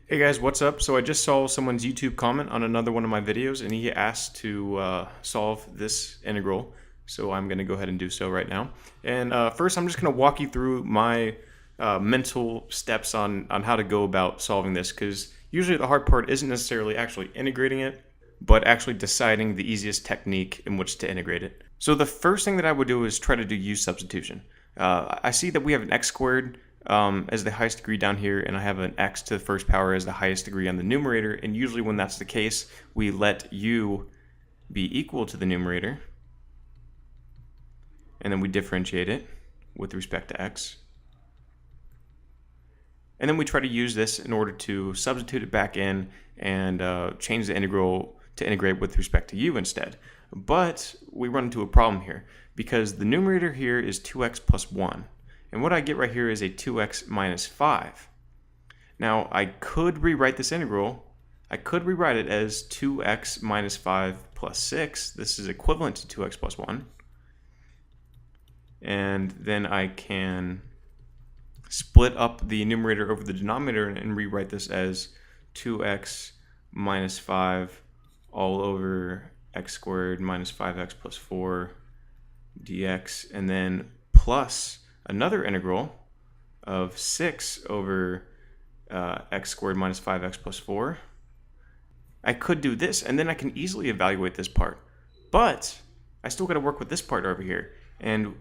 Hey guys, what's up? So I just saw someone's YouTube comment on another one of my videos and he asked to solve this integral. So I'm going to go ahead and do so right now. And first I'm just going to walk you through my mental steps on how to go about solving this, because usually the hard part isn't necessarily actually integrating it, but actually deciding the easiest technique in which to integrate it. So the first thing that I would do is try to do use substitution. I see that we have an x squared as the highest degree down here, and I have an x to the first power as the highest degree on the numerator, and usually when that's the case, we let u be equal to the numerator, and then we differentiate it with respect to x. And then we try to use this in order to substitute it back in and change the integral to integrate with respect to u instead. But we run into a problem here, because the numerator here is 2x plus 1. And what I get right here is a 2x minus 5. Now, I could rewrite this integral. I could rewrite it as 2x minus 5 plus 6. This is equivalent to 2x plus 1. And then I can split up the numerator over the denominator and rewrite this as 2x minus 5 all over x squared minus 5x plus 4 dx, and then plus another integral of 6 over x squared minus 5x plus 4. I could do this, and then I can easily evaluate this part. But I still got to work with this part over here. And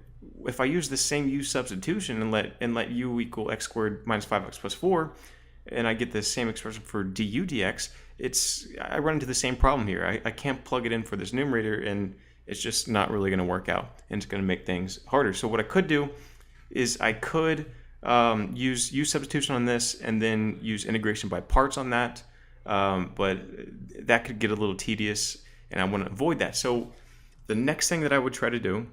if I use the same u substitution and let u equal x squared minus 5x plus 4, and I get the same expression for du dx, I run into the same problem here. I can't plug it in for this numerator, and it's just not really going to work out, and it's going to make things harder. So what I could do is I could use u substitution on this and then use integration by parts on that, but that could get a little tedious, and I want to avoid that. So the next thing that I would try to do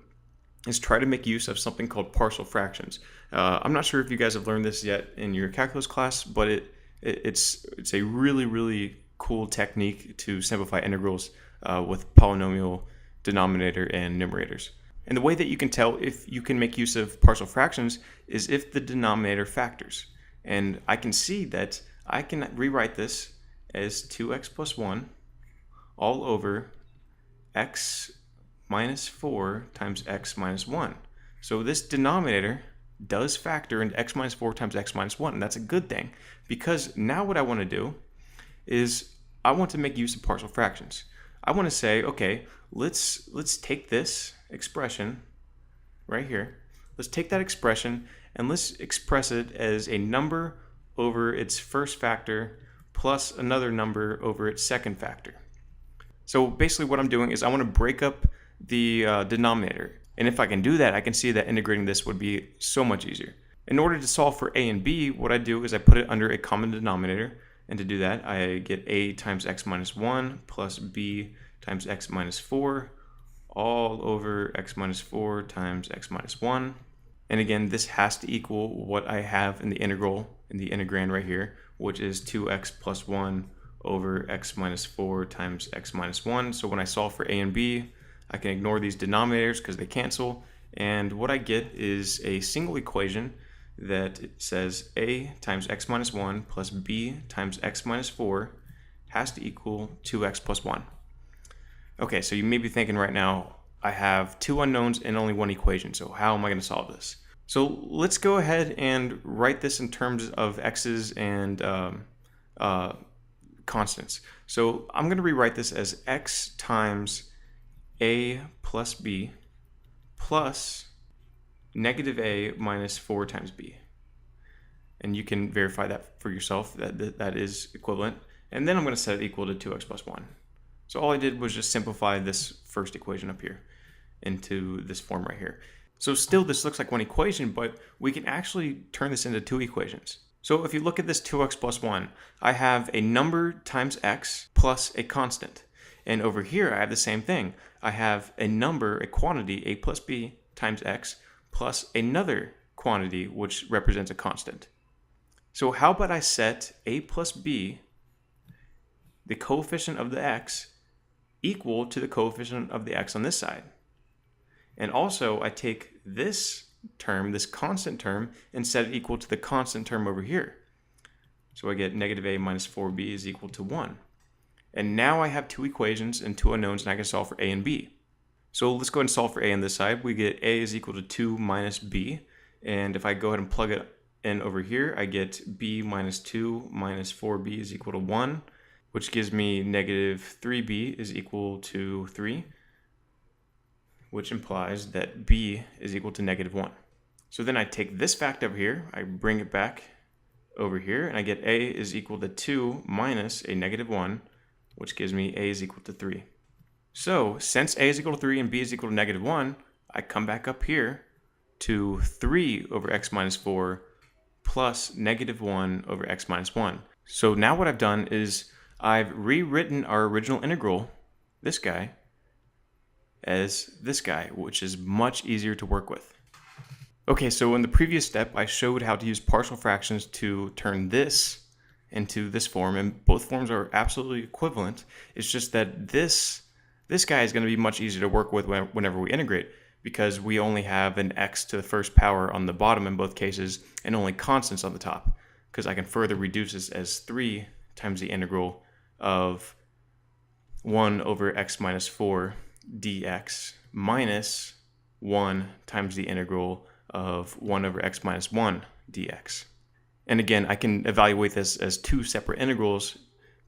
is try to make use of something called partial fractions. I'm not sure if you guys have learned this yet in your calculus class, but it's a really cool technique to simplify integrals with polynomial denominator and numerators. And the way that you can tell if you can make use of partial fractions is if the denominator factors. And I can see that I can rewrite this as 2x plus 1 all over x minus 4 times x minus 1. So this denominator does factor into x minus 4 times x minus 1, and that's a good thing, because now what I want to do is I want to make use of partial fractions. I want to say, okay, let's take this expression right here. Let's take that expression and let's express it as a number over its first factor plus another number over its second factor. So basically what I'm doing is I want to break up the denominator. And if I can do that, I can see that integrating this would be so much easier. In order to solve for a and b, what I do is I put it under a common denominator. And to do that, I get a times x minus 1 plus b times x minus 4 all over x minus 4 times x minus 1. And again, this has to equal what I have in the integral, in the integrand right here, which is 2x plus 1 over x minus 4 times x minus 1. So when I solve for a and b, I can ignore these denominators because they cancel. And what I get is a single equation that says a times x minus 1 plus b times x minus 4 has to equal 2x plus 1. Okay, so you may be thinking right now, I have two unknowns and only one equation, so how am I going to solve this? So let's go ahead and write this in terms of x's and constants. So I'm going to rewrite this as x times a plus b plus negative a minus 4 times b. And you can verify that for yourself, that is equivalent. And then I'm going to set it equal to 2x plus 1. So all I did was just simplify this first equation up here into this form right here. So still this looks like one equation, but we can actually turn this into two equations. So if you look at this 2x plus 1, I have a number times x plus a constant. And over here I have the same thing. I have a number, a quantity, a plus b times x plus another quantity which represents a constant. So how about I set a plus b, the coefficient of the x, equal to the coefficient of the x on this side. And also I take this term, this constant term, and set it equal to the constant term over here. So I get negative a minus 4b is equal to 1. And now I have two equations and two unknowns, and I can solve for a and b. So let's go ahead and solve for a on this side. We get a is equal to 2 minus b. And if I go ahead and plug it in over here, I get b minus 2 minus 4b is equal to 1, which gives me negative 3b is equal to 3, which implies that b is equal to negative 1. So then I take this fact over here, I bring it back over here, and I get a is equal to 2 minus a negative 1, which gives me a is equal to 3. So since a is equal to 3 and b is equal to negative 1, I come back up here to 3 over x minus 4 plus negative 1 over x minus 1. So now what I've done is I've rewritten our original integral, this guy, as this guy, which is much easier to work with. Okay, so in the previous step, I showed how to use partial fractions to turn this into this form, and both forms are absolutely equivalent. It's just that this guy is going to be much easier to work with whenever we integrate, because we only have an x to the first power on the bottom in both cases, and only constants on the top, because I can further reduce this as 3 times the integral of 1 over x minus 4 dx minus 1 times the integral of 1 over x minus 1 dx. And again, I can evaluate this as two separate integrals,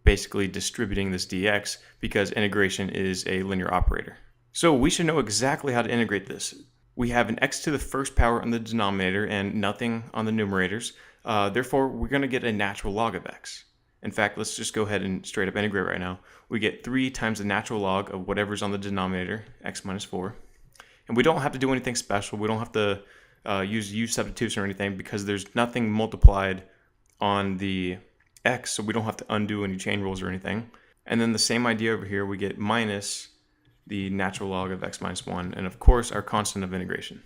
basically distributing this dx, because integration is a linear operator. So we should know exactly how to integrate this. We have an x to the first power on the denominator and nothing on the numerators. Therefore, we're going to get a natural log of x. In fact, let's just go ahead and straight up integrate right now. We get 3 times the natural log of whatever's on the denominator, x minus 4. And we don't have to do anything special. We don't have to use substitution or anything, because there's nothing multiplied on the x, so we don't have to undo any chain rules or anything. And then the same idea over here, we get minus the natural log of x minus 1, and of course our constant of integration.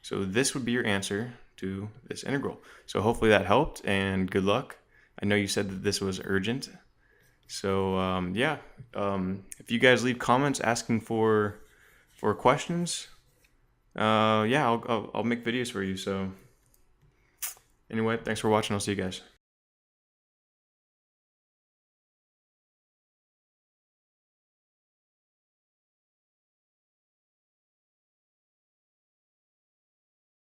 So this would be your answer to this integral. So hopefully that helped, and good luck. I know you said that this was urgent. So yeah, if you guys leave comments asking for questions, yeah, I'll make videos for you. So anyway, thanks for watching. I'll see you guys.